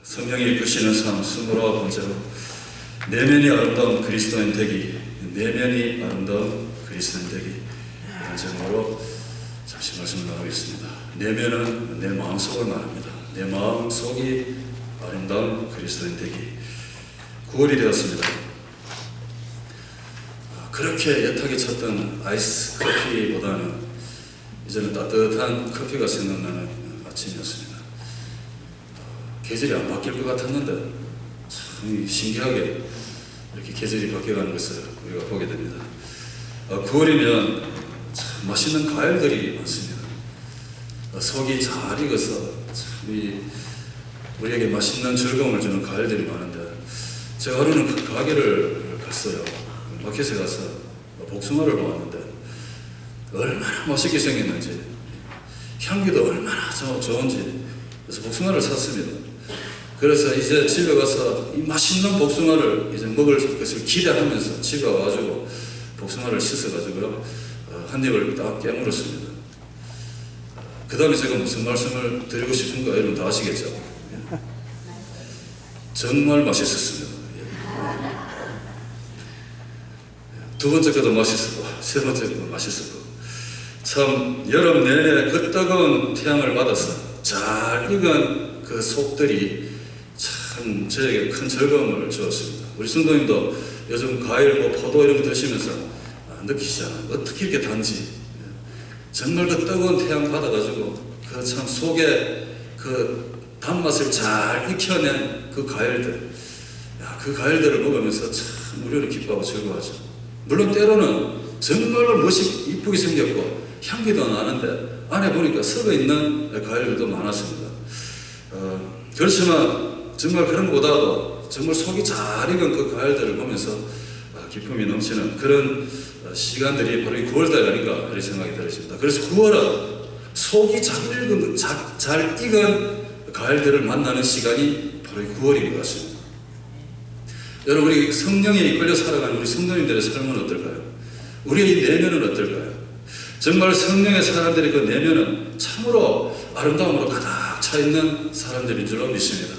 성령이 이끄시는 삶 29번째로 내면이 아름다운 그리스도인 되기, 내면이 아름다운 그리스도인 되기, 이런 제목으로 잠시 말씀을 나누겠습니다. 내면은 내 마음속을 말합니다. 내 마음속이 아름다운 그리스도인 되기. 9월이 되었습니다. 그렇게 애타게 찾던 아이스 커피보다는 이제는 따뜻한 커피가 생각나는 아침이었습니다. 계절이 안 바뀔 것 같았는데 참 신기하게 이렇게 계절이 바뀌어가는 것을 우리가 보게 됩니다. 9월이면 참 맛있는 과일들이 많습니다. 속이 잘 익어서 참 우리에게 맛있는 즐거움을 주는 과일들이 많은데, 제가 하루는 그 가게를 갔어요. 마켓에 가서 복숭아를 보았는데 얼마나 맛있게 생겼는지, 향기도 얼마나 좋은지, 그래서 복숭아를 샀습니다. 그래서 이제 집에 가서 이 맛있는 복숭아를 이제 먹을 것을 기대하면서 집에 와가지고 복숭아를 씻어가지고요, 한 입을 딱 깨물었습니다. 그 다음에 제가 무슨 말씀을 드리고 싶은가 여러분 다 아시겠죠? 정말 맛있었습니다. 두 번째 것도 맛있었고 세 번째 것도 맛있었고, 참 여름 내내 그 뜨거운 태양을 받아서 잘 익은 그 속들이 참 저에게 큰 즐거움을 주었습니다. 우리 성도님도 요즘 과일, 포도 이런 거 드시면서 느끼시잖아요. 어떻게 이렇게 단지, 정말 그 뜨거운 태양 받아가지고 그 참 속에 그 단맛을 잘 익혀낸 그 과일들, 그 과일들을 먹으면서 참 우리를 기뻐하고 즐거워하죠. 물론 때로는 정말로 멋이 이쁘게 생겼고 향기도 나는데 안에 보니까 썩어있는 과일들도 많았습니다. 그렇지만 정말 그런 것보다도 정말 속이 잘 익은 그 과일들을 보면서 기쁨이 넘치는 그런 시간들이 바로 이 9월달 아닌가 그런 생각이 들었습니다. 그래서 9월은 속이 잘 익은 과일들을 만나는 시간이 바로 이 9월인 것 같습니다. 여러분, 우리 성령에 이끌려 살아가는 우리 성도님들의 삶은 어떨까요? 우리의 내면은 어떨까요? 정말 성령의 사람들의 그 내면은 참으로 아름다움으로 가득 차 있는 사람들인 줄로 믿습니다.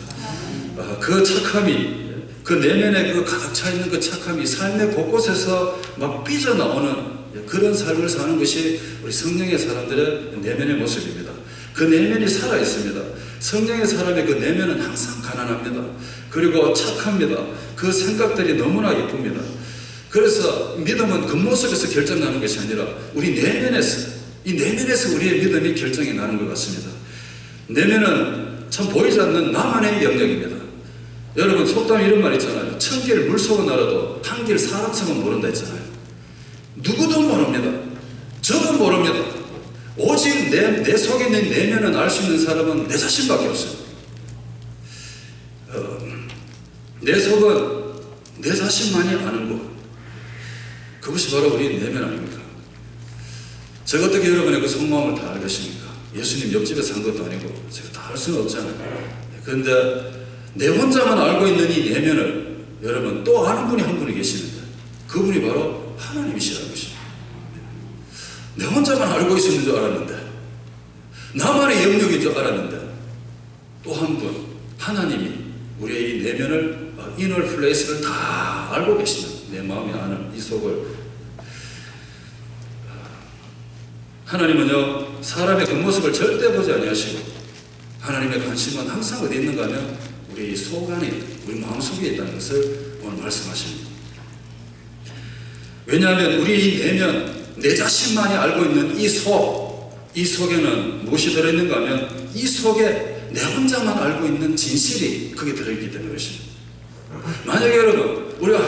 그 착함이, 그 내면에 그 가득 차 있는 그 착함이 삶의 곳곳에서 막 삐져나오는 그런 삶을 사는 것이 우리 성령의 사람들의 내면의 모습입니다. 그 내면이 살아있습니다. 성령의 사람의 그 내면은 항상 가난합니다. 그리고 착합니다. 그 생각들이 너무나 예쁩니다. 그래서 믿음은 겉모습에서 결정나는 것이 아니라 우리 내면에서, 이 내면에서 우리의 믿음이 결정이 나는 것 같습니다. 내면은 참 보이지 않는 나만의 영역입니다. 여러분, 속담에 이런 말 있잖아요. 천길 물속은 알아도 한길 사람성은 모른다 했잖아요. 누구도 모릅니다. 저도 모릅니다. 오직 내 속에 있는 내면은 알 수 있는 사람은 내 자신밖에 없어요. 내 속은 내 자신만이 아는 것, 그것이 바로 우리 내면 아닙니까? 제가 어떻게 여러분의 그 속마음을 다 알겠습니까? 예수님 옆집에 산 것도 아니고 제가 다 알 수는 없잖아요. 그런데 내 혼자만 알고 있는 이 내면을 여러분 또 아는 분이 한 분이 계시는데 그분이 바로 하나님이시라는 것입니다. 내 혼자만 알고 있는 줄 알았는데, 나만의 영역인 줄 알았는데 또 한 분, 하나님이 우리의 이 내면을, 이너 플레이스를 다 알고 계시는, 내 마음이 아는 이 속을. 하나님은요, 사람의 겉모습을 절대 보지 아니하시고 하나님의 관심은 항상 어디 있는가 하면 우리 속 안에, 우리 마음속에 있다는 것을 오늘 말씀하십니다. 왜냐하면 우리 이 내면, 내 자신만이 알고 있는 이 속에는 무엇이 들어있는가 하면 이 속에 내 혼자만 알고 있는 진실이 거기에 들어있기 때문에 그렇습니다. 만약에 여러분, 우리가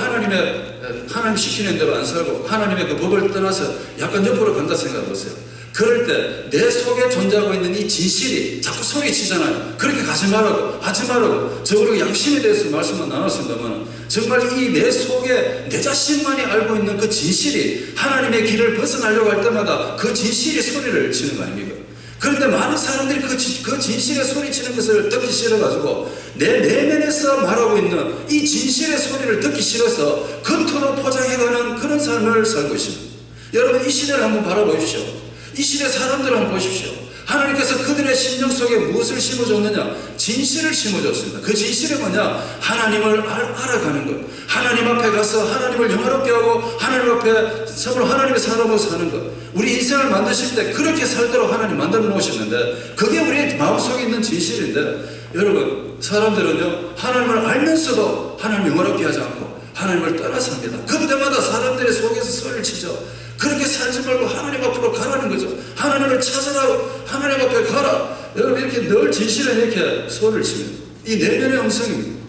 하나님 시키는 대로 안 살고 하나님의 그 법을 떠나서 약간 옆으로 간다 생각해 보세요. 그럴 때 내 속에 존재하고 있는 이 진실이 자꾸 소리치잖아요. 그렇게 가지 말라고, 하지 말라고. 저 우리가 양심에 대해서 말씀을 나눴습니다만 정말 이 내 속에 내 자신만이 알고 있는 그 진실이 하나님의 길을 벗어나려고 할 때마다 그 진실이 소리를 치는 거 아닙니까? 그런데 많은 사람들이 그 진실의 소리치는 것을 듣기 싫어가지고 내 내면에서 말하고 있는 이 진실의 소리를 듣기 싫어서 겉으로 포장해가는 그런 삶을 살고 있습니다. 여러분, 이 시대를 한번 바라보십시오. 이 시대 사람들을 한번 보십시오. 하나님께서 그들의 심령 속에 무엇을 심어줬느냐? 진실을 심어줬습니다. 그 진실이 뭐냐? 하나님을 알아가는 것. 하나님 앞에 가서 하나님을 영화롭게 하고 하나님 앞에 참으로 하나님의 사람으로 사는 것. 우리 인생을 만드실 때 그렇게 살도록 하나님 만들어 놓으셨는데 그게 우리 마음속에 있는 진실인데, 여러분, 사람들은요 하나님을 알면서도 하나님을 영화롭게 하지 않고 하나님을 따라 삽니다. 그때마다 사람들의 속에서 소리를 치죠. 그렇게 살지 말고 하나님 앞으로 가라는 거죠. 하나님을 찾아라, 하나님 앞에 가라. 여러분, 이렇게 늘 진실에 이렇게 소리를 칩니다. 이 내면의 음성입니다.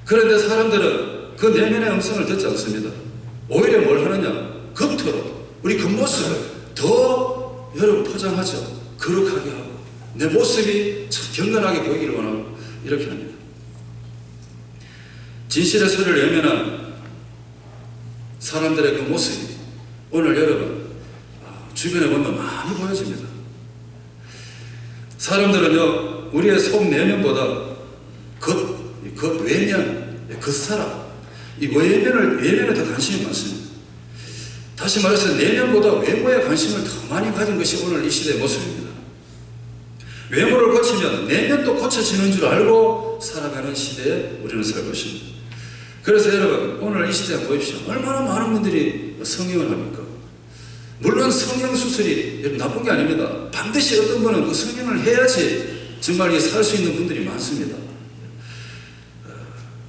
그런데 사람들은 그 내면의 음성을 듣지 않습니다. 오히려 뭘 하느냐? 겉으로 우리 겉모습을 더 여러분 포장하죠. 거룩하게 하고 내 모습이 참 경건하게 보이기를 원하고 이렇게 합니다. 진실의 소리를 외면한 사람들의 그 모습이 오늘 여러분 주변에 보면 많이 보여집니다. 사람들은요 우리의 속 내면보다 겉 외면, 겉사람, 이 외면에 더 관심이 많습니다. 다시 말해서 내면보다 외모에 관심을 더 많이 가진 것이 오늘 이 시대의 모습입니다. 외모를 고치면 내면도 고쳐지는 줄 알고 살아가는 시대에 우리는 살고 있습니다. 그래서 여러분, 오늘 이 시대에 보십시오. 얼마나 많은 분들이 성형을 합니까? 물론 성형수술이 나쁜 게 아닙니다. 반드시 어떤 분은 그 성형을 해야지 정말 살 수 있는 분들이 많습니다.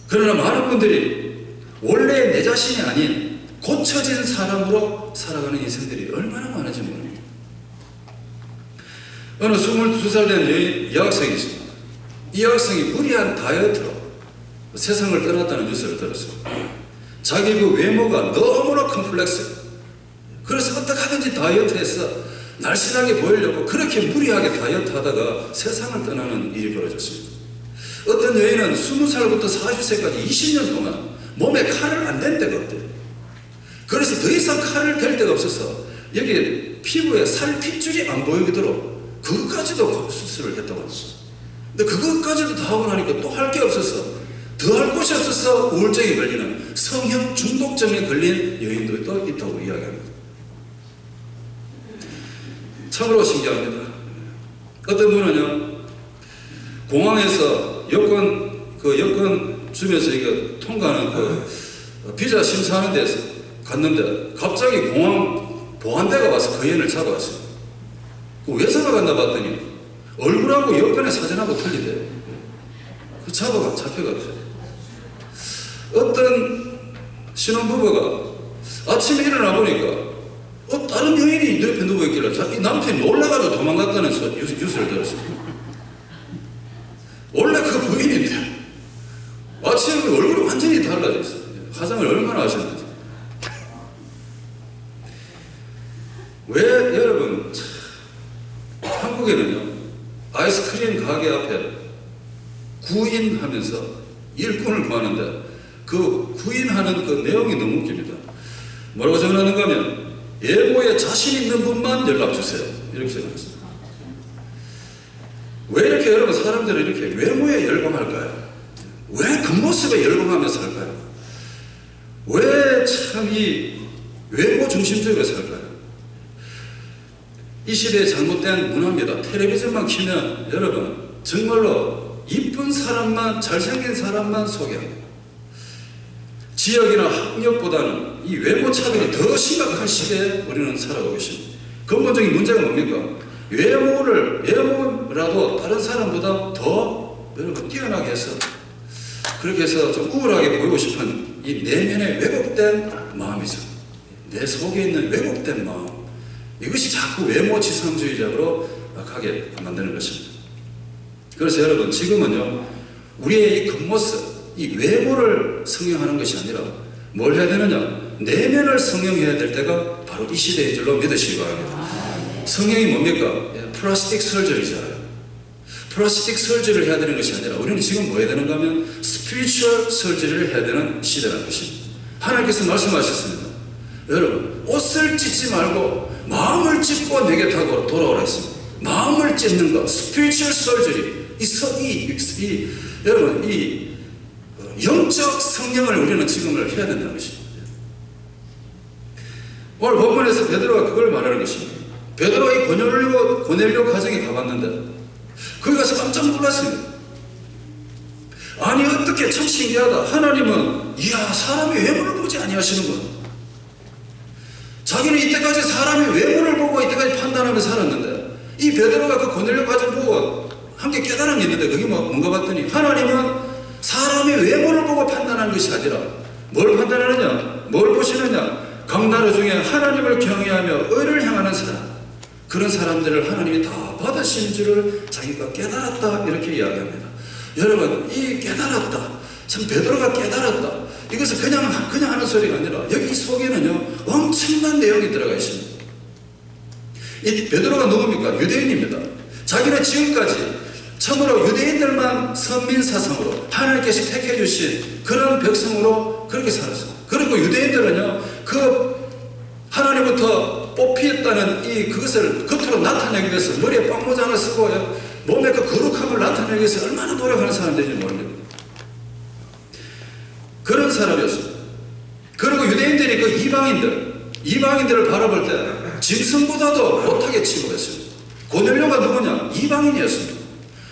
그러나 많은 분들이 원래 내 자신이 아닌 고쳐진 사람으로 살아가는 인생들이 얼마나 많은지 모릅니다. 어느 22살 된 여학생이 있습니다. 이 여학생이 무리한 다이어트로 세상을 떠났다는 뉴스를 들었어요. 자기 그 외모가 너무나 컴플렉스예요. 그래서 어떻게 하든지 다이어트해서 날씬하게 보이려고 그렇게 무리하게 다이어트 하다가 세상을 떠나는 일이 벌어졌습니다. 어떤 여인은 20살부터 40세까지 20년 동안 몸에 칼을 안 댄 데가 없대요. 그래서 더 이상 칼을 댈 데가 없어서 여기 피부에 살 핏줄이 안 보이도록 그것까지도 수술을 했다고 했어요. 근데 그것까지도 다 하고 나니까 또 할 게 없어서 더 할 곳이 없어서 우울증에 걸리는 성형 중독증에 걸린 여인도 있다고 이야기합니다. 참으로 신기합니다. 어떤 분은요 공항에서 여권 주면서 이거 통과하는 비자 심사하는 데서 갔는데 갑자기 공항 보안대가 와서 그 여인을 잡아갔어요. 왜 잡아갔나 봤더니 얼굴하고 여권의 사진하고 틀리대. 잡혀갔어요. 어떤 신혼부부가 아침에 일어나 보니까 다른 여인이 옆에 누워있길래 자기 남편이 놀라가지고 도망갔다는 뉴스를 들었어요. 원래 그 부인인데 아침에 얼굴이 완전히 달라졌어요. 화장을 얼마나 하셨는지. 왜 여러분 한국에는요 아이스크림 가게 앞에 구인하면서 일꾼을 구하는데 그 구인하는 그 내용이 너무 웃깁니다. 뭐라고 적어놨는가 하면 예보에 자신 있는 분만 연락주세요. 이렇게 적어놨어요. 왜 이렇게 여러분 사람들은 이렇게 외모에 열광할까요? 왜 겉모습에 열광하며 살까요? 왜 참 이 외모 중심적으로 살까요? 이 시대의 잘못된 문화입니다. 텔레비전만 키면 여러분 정말로 이쁜 사람만, 잘생긴 사람만 소개합니다. 지역이나 학력보다는 이 외모 차별이 더 심각한 시대에 우리는 살아가고 있습니다. 근본적인 문제가 뭡니까? 외모라도 다른 사람보다 더 여러분 뛰어나게 해서 그렇게 해서 좀 우월하게 보이고 싶은 이 내면의 왜곡된 마음이죠. 내 속에 있는 왜곡된 마음, 이것이 자꾸 외모 지상주의적으로 가게 만드는 것입니다. 그래서 여러분 지금은요 우리의 이 겉모습, 이 외모를 성형하는 것이 아니라 뭘 해야 되느냐? 내면을 성형해야 될 때가 바로 이 시대인 줄로 믿으시기 바랍니다. 성형이 뭡니까? 플라스틱 설저리잖아요. 플라스틱 설저리를 해야 되는 것이 아니라 우리는 지금 뭐 해야 되는가 하면 스피리추얼 설저리를 해야 되는 시대라는 것입니다. 하나님께서 말씀하셨습니다. 여러분 옷을 찢지 말고 마음을 찢고 내게 돌아오라 했습니다. 마음을 찢는 것, 스피리추얼 설저리, 여러분 이 영적 성령을 우리는 지금을 해야 된다는 것입니다. 오늘 본문에서 베드로가 그걸 말하는 것입니다. 베드로가 이 고넬료 가정에 가봤는데 거기 가서 깜짝 놀랐습니다. 아니 어떻게 참 신기하다. 하나님은 이야 사람의 외모를 보지 아니하시는구나. 자기는 이때까지 사람의 외모를 보고 이때까지 판단하며 살았는데 이 베드로가 그 고넬료 가정 보고 함께 깨달은 게 있는데 그게 뭔가 봤더니 하나님은 사람의 외모를 보고 판단하는 것이 아니라 뭘 판단하느냐, 뭘 보시느냐, 각 나라 중에 하나님을 경외하며 의를 향하는 사람, 그런 사람들을 하나님이 다 받으신 줄을 자기가 깨달았다 이렇게 이야기합니다. 여러분 이 깨달았다, 참 베드로가 깨달았다, 이것은 그냥 하는 소리가 아니라 여기 이 속에는요 엄청난 내용이 들어가 있습니다. 이 베드로가 누굽니까? 유대인입니다. 자기는 지금까지 참으로 유대인들만 선민사상으로 하나님께서 택해 주신 그런 백성으로 그렇게 살았습니다. 그리고 유대인들은요 그 하나님부터 뽑히었다는 그것을 겉으로 나타내기 위해서 머리에 빵모장을 쓰고 몸에 그 거룩함을 나타내기 위해서 얼마나 노력하는 사람들인지 모릅니다. 그런 사람이었습니다. 그리고 유대인들이 그 이방인들을 바라볼 때 짐승보다도 못하게 취급했습니다. 고넬료가 누구냐? 이방인이었습니다.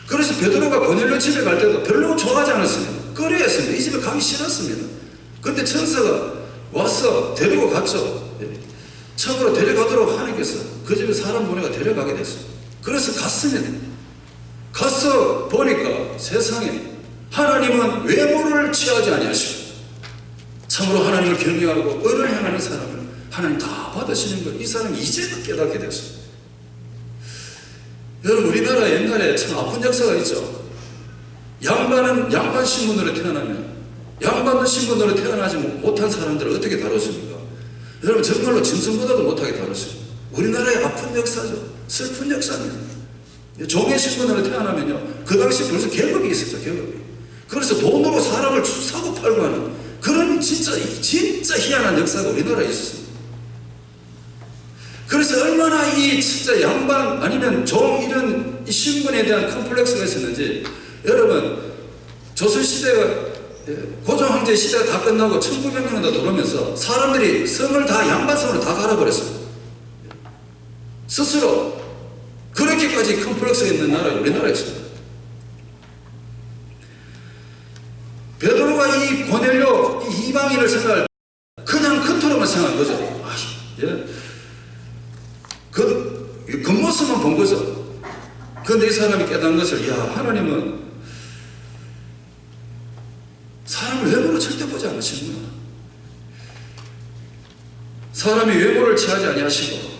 그래서 베드로가 고넬료 집에 갈 때도 별로 좋아하지 않았습니다. 꺼려했습니다. 이 집에 가기 싫었습니다. 그런데 천사가 와서 데리고 갔죠. 처음으로 데려가도록 하나님께서 그 집에 사람 보내가 데려가게 됐습니다. 그래서 갔습니다. 가서 보니까 세상에 하나님은 외모를 취하지 아니하시고 참으로 하나님을 경외하고 의를 행하는 사람을 하나님 다 받으시는 걸 이 사람이 이제는 깨닫게 됐습니다. 여러분 우리나라 옛날에 참 아픈 역사가 있죠. 양반 신분으로 태어나면 양반 신분으로 태어나지 못한 사람들을 어떻게 다뤘습니까? 여러분 정말로 짐승보다도 못하게 다뤘습니다. 우리나라의 아픈 역사죠. 슬픈 역사입니다. 종의 신분으로 태어나면요 그 당시 벌써 계급이 있었죠. 계급이. 그래서 돈으로 사람을 사고 팔고 하는 그런 진짜 희한한 역사가 우리나라에 있었습니다. 그래서 얼마나 이 진짜 양반 아니면 종 이런 이 신분에 대한 컴플렉스가 있었는지 여러분 조선시대가 고종황제 시대가 다 끝나고 1900년에 돌아오면서 사람들이 성을 다 양반성으로 다 갈아버렸습니다. 스스로 그렇게까지 컴플렉스가 있는 나라가 우리나라였습니다. 베드로가 이 고넬료 이 이방인을 생각할 그냥 겉으로만 생각한 거죠. 그 겉모습만 본 거죠. 그런데 이 사람이 깨달은 것을 하나님은 사람을 외모로 절대 보지 않으시는구나. 사람이 외모를 취하지 아니하시고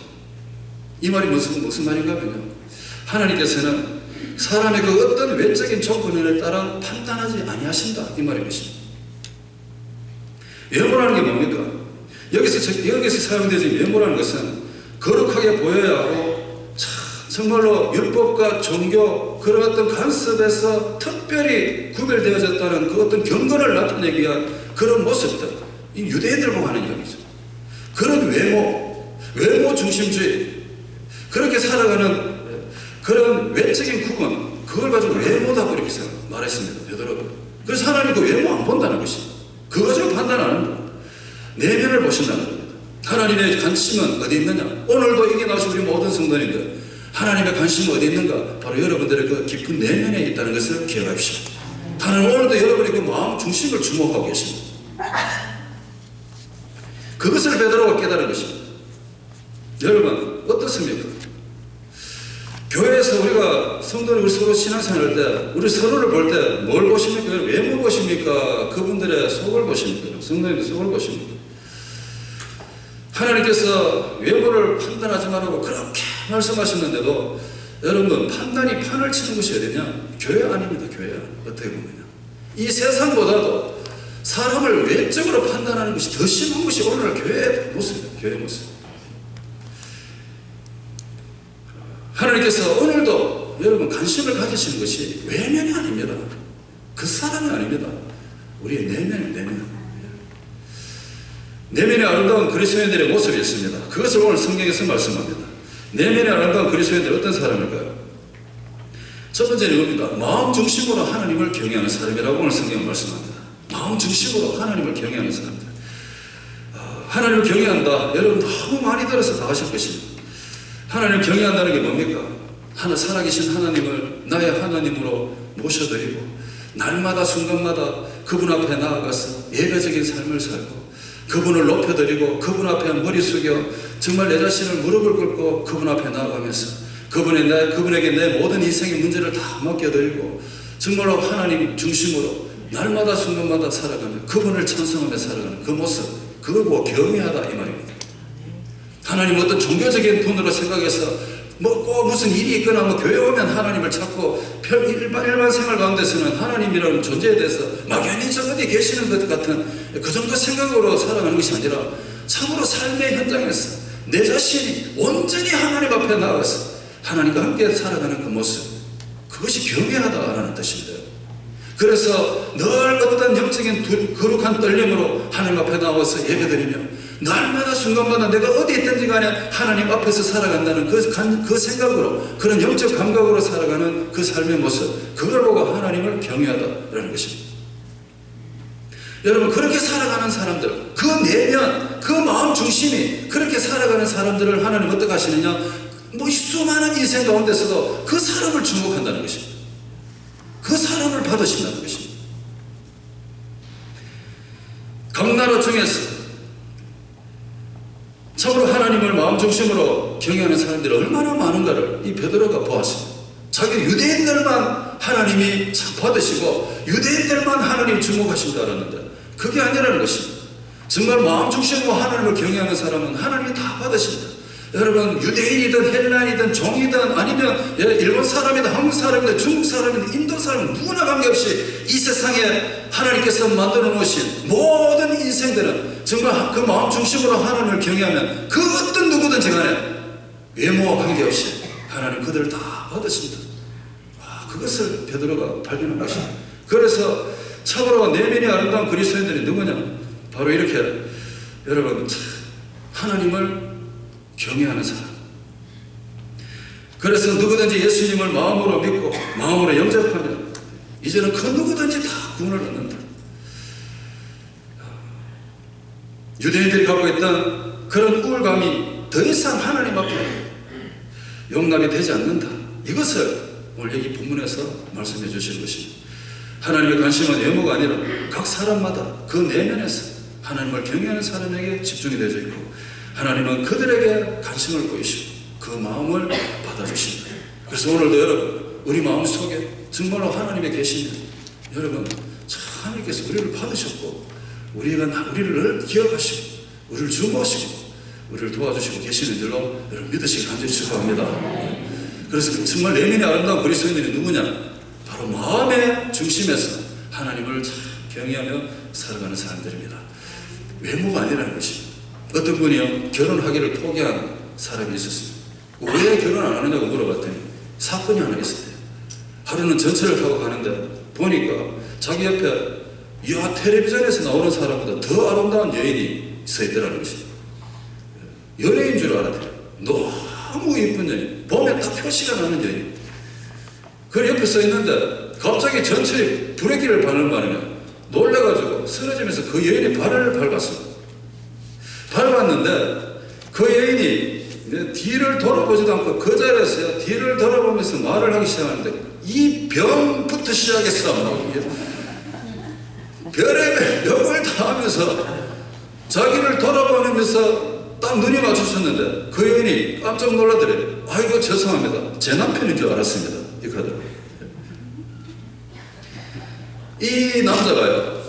이 말이 무슨 말인가 하면요 하나님께서는 사람의 그 어떤 외적인 조건에 따라 판단하지 아니하신다 이 말인 것입니다. 외모라는 게 뭡니까? 여기서 사용되는 외모라는 것은 거룩하게 보여야 하고 정말로 율법과 종교 그런 어떤 간섭에서 특별히 구별되어졌다는 그 어떤 경건을 나타내기 위한 그런 모습들, 이 유대인들 보고 하는 이야기죠. 그런 외모 중심주의, 그렇게 살아가는 그런 외적인 구분, 그걸 가지고 외모다고 이렇게 말했습니다. 베드로가. 그래서 하나님 그 외모 안 본다는 것입니다. 그거 가지고 판단 안 한다. 내면을 보신다는 겁니다. 하나님의 관심은 어디 있느냐? 오늘도 이게 나오신 우리 모든 성도님들 하나님의 관심은 어디 있는가? 바로 여러분들의 그 깊은 내면에 있다는 것을 기억하십시오. 하나님 오늘도 여러분의 그 마음 중심을 주목하고 계십니다. 그것을 베드로가 깨달은 것입니다. 여러분 어떻습니까? 교회에서 우리가 성도들 서로 신앙생활 때 우리 서로를 볼 때 뭘 보십니까? 외모 보십니까? 그분들의 속을 보십니까? 성도님들 속을 보십니까? 하나님께서 외모를 판단하지 말라고 그렇게 말씀하셨는데도 여러분 판단이 판을 치는 것이 어디냐? 교회 아닙니다. 교회 어떻게 보면요. 이 세상보다도 사람을 외적으로 판단하는 것이 더 심한 것이 오늘날 교회의 모습입니다. 교회의 모습. 하나님께서 오늘도 여러분 관심을 가지시는 것이 외면이 아닙니다. 그 사람이 아닙니다. 우리의 내면. 내면의 아름다운 그리스도인들의 모습이 있습니다. 그것을 오늘 성경에서 말씀합니다. 내면의 아름다운 그리스도인들 어떤 사람일까요? 첫 번째는 이겁니다. 마음 중심으로 하나님을 경외하는 사람이라고 오늘 성경은 말씀합니다. 마음 중심으로 하나님을 경외하는 사람들. 하나님을 경외한다. 여러분 너무 많이 들어서 다 하실 것입니다. 하나님을 경외한다는 게 뭡니까? 살아계신 하나님을 나의 하나님으로 모셔드리고 날마다 순간마다 그분 앞에 나아가서 예배적인 삶을 살고 그분을 높여드리고 그분 앞에 머리 숙여 정말 내 자신을 무릎을 꿇고 그분 앞에 나아가면서 그분에게 내 모든 인생의 문제를 다 맡겨드리고 정말로 하나님 중심으로 날마다 순간마다 살아가며 그분을 찬송하며 살아가는 그 모습, 그걸 보고 경외하다 이 말입니다. 하나님 어떤 종교적인 분으로 생각해서 꼭 무슨 일이 있거나 교회 오면 하나님을 찾고 일반 생활 가운데서는 하나님이라는 존재에 대해서 막연히 저 어디 계시는 것 같은 그 정도 생각으로 살아가는 것이 아니라 참으로 삶의 현장에서 내 자신이 온전히 하나님 앞에 나가서 하나님과 함께 살아가는 그 모습, 그것이 경외하다라는 뜻입니다. 그래서 늘 어떤 영적인 거룩한 떨림으로 하나님 앞에 나와서 예배드리며 날마다 순간마다 내가 어디 있든지 간에 하나님 앞에서 살아간다는 그 생각으로, 그런 영적 감각으로 살아가는 그 삶의 모습, 그걸 보고 하나님을 경외하다라는 것입니다. 여러분, 그렇게 살아가는 사람들, 그 내면, 그 마음 중심이 그렇게 살아가는 사람들을 하나님 어떻게 하시느냐? 이 수많은 인생 가운데서도 그 사람을 주목한다는 것입니다. 그 사람을 받으신다는 것입니다. 감나라 중에서 참으로 하나님을 마음 중심으로 경외하는 사람들이 얼마나 많은가를 이 베드로가 보았습니다. 자기 유대인들만 하나님이 받으시고 유대인들만 하나님이 주목하신 줄 알았는데 그게 아니라는 것입니다. 정말 마음 중심으로 하나님을 경외하는 사람은 하나님이 다 받으십니다. 여러분, 유대인이든 헬라인이든 종이든 아니면 일본 사람이든 한국 사람이든 중국 사람이든 인도 사람 누구나 관계없이 이 세상에 하나님께서 만들어 놓으신 모든 인생들은 정말 그 마음 중심으로 하나님을 경외하면 그 어떤 누구든지 간에 외모와 관계없이 하나님 그들을 다 받으십니다. 그것을 베드로가 발견한 것입니다. 그래서 참으로 내면이 아름다운 그리스도인들이 누구냐? 바로 이렇게 여러분, 하나님을 경외하는 사람. 그래서 누구든지 예수님을 마음으로 믿고 마음으로 영접하면 이제는 그 누구든지 다 구원을 얻는다. 유대인들이 갖고 있던 그런 우울감이 더 이상 하나님 앞에 용납이 되지 않는다. 이것을 오늘 여기 본문에서 말씀해 주시는 것입니다. 하나님의 관심은 외모가 아니라 각 사람마다 그 내면에서 하나님을 경외하는 사람에게 집중이 되어 있고 하나님은 그들에게 관심을 보이시고 그 마음을 받아주신다. 그래서 오늘도 여러분, 우리 마음 속에 정말로 하나님이 계시면 여러분, 하나님께서 우리를 받으셨고 우리를 늘 기억하시고 우리를 주목하시고 우리를 도와주시고 계시는 줄로 여러분 믿으시기 간절히 축복합니다. 그래서 정말 내면이 아름다운 그리스도인들이 누구냐? 바로 마음의 중심에서 하나님을 참 경외하며 살아가는 사람들입니다. 외모가 아니라는 것입니다. 어떤 분이요, 결혼하기를 포기한 사람이 있었습니다. 왜 결혼 안 하느냐고 물어봤더니 사건이 하나 있었대요. 하루는 전철을 타고 가는데 보니까 자기 옆에 텔레비전에서 나오는 사람보다 더 아름다운 여인이 서 있더라는 것입니다. 연예인 줄 알았대요. 너무 예쁜 여인, 보면 딱 표시가 나는 여인. 그 옆에 서 있는데 갑자기 전철이 브레이크를 밟는 바람에 놀래가지고 쓰러지면서 그 여인이 발을 밟았습니다. 밟았는데 그 여인이 뒤를 돌아보지도 않고 그 자리에서 뒤를 돌아보면서 말을 하기 시작하는데 이 병부터 시작해서 별의별 병을 다 하면서 자기를 돌아보면서 딱 눈이 마주쳤는데 그 여인이 깜짝 놀라더래요. 아이고 죄송합니다. 제 남편인 줄 알았습니다. 이렇게 하더라고요. 이 남자가요,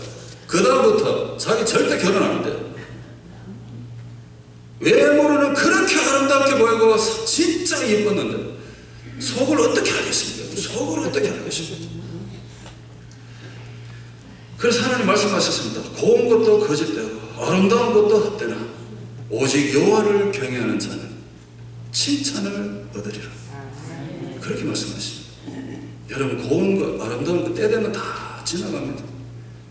그 다음부터 자기 절대 결혼 안 한대요. 외모로는 그렇게 아름답게 보이고 진짜 예뻤는데 속을 어떻게 알겠습니까? 속을 어떻게 알겠습니까? 그래서 하나님 말씀하셨습니다. 고운 것도 거짓되고 아름다운 것도 헛되나 오직 여호와를 경외하는 자는 칭찬을 얻으리라. 그렇게 말씀하십니다. 여러분, 고운 것, 아름다운 것 때되면 다 지나갑니다.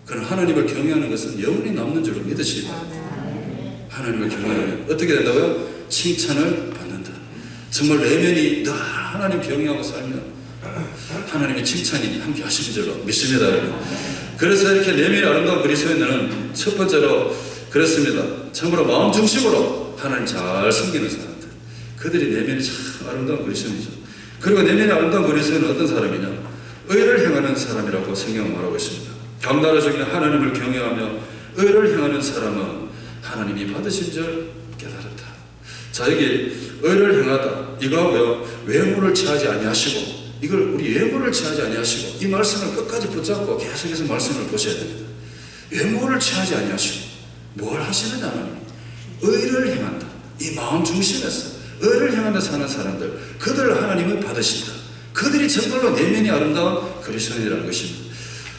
그러나 하나님을 경외하는 것은 영원히 남는 줄로 믿으시기 바랍니다. 하나님을 경외하면 어떻게 된다고요? 칭찬을 받는다. 정말 내면이 늘 하나님 경외하고 살면 하나님의 칭찬이 함께 하시는 줄로 믿습니다. 그래서 이렇게 내면이 아름다운 그리스도인들은 첫 번째로 그렇습니다. 참으로 마음 중심으로 하나님 잘 섬기는 사람들. 그들이 내면이 참 아름다운 그리스도인이죠. 그리고 내면이 아름다운 그리스도인은 어떤 사람이냐? 의를 행하는 사람이라고 성경은 말하고 있습니다. 감나라 중에 하나님을 경외하며 의를 행하는 사람은 하나님이 받으신 줄 깨달았다. 자, 여기 의를 행하다 이거하고요, 외모를 취하지 아니하시고, 이걸 우리 외모를 취하지 아니하시고, 이 말씀을 끝까지 붙잡고 계속해서 말씀을 보셔야 됩니다. 외모를 취하지 아니하시고 뭘 하시느냐? 하나님 의를 행한다. 이 마음 중심에서 의를 행하며 사는 사람들, 그들을 하나님은 받으신다. 그들이 정말로 내면이 아름다운 그리스도인이라는 것입니다.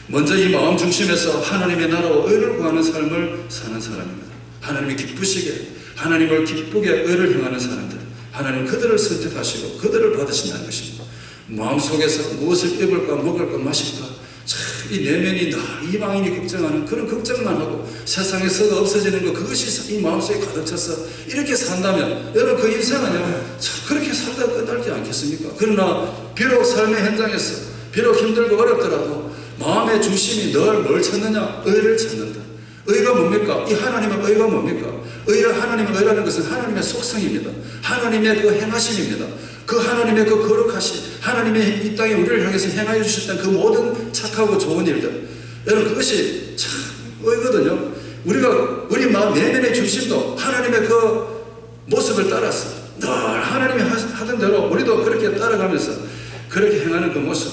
먼저 이 마음 중심에서 하나님의 나라와 의를 구하는 삶을 사는 사람입니다. 하나님이 기쁘시게, 하나님을 기쁘게 의를 행하는 사람들, 하나님 그들을 선택하시고 그들을 받으신다는 것입니다. 마음속에서 무엇을 입을까 먹을까 마실까, 이 내면이 늘 이방인이 걱정하는 그런 걱정만 하고 세상에서 없어지는 것, 그것이 이 마음속에 가득 차서 이렇게 산다면 여러분 그 인생은요 참 그렇게 살다 끝날지 않겠습니까? 그러나 비록 삶의 현장에서 비록 힘들고 어렵더라도 마음의 중심이 늘 뭘 찾느냐? 의를 찾는다. 의가 뭡니까? 이 하나님의 의가 뭡니까? 하나님의 의라는 것은 하나님의 속성입니다. 하나님의 그 행하심입니다. 그 하나님의 그 거룩하심, 하나님의 이 땅에 우리를 향해서 행하여 주셨던 그 모든 착하고 좋은 일들, 여러분 그것이 참 의거든요. 우리 마음 내면의 중심도 하나님의 그 모습을 따라서 늘 하나님이 하던 대로 우리도 그렇게 따라가면서 그렇게 행하는 그 모습,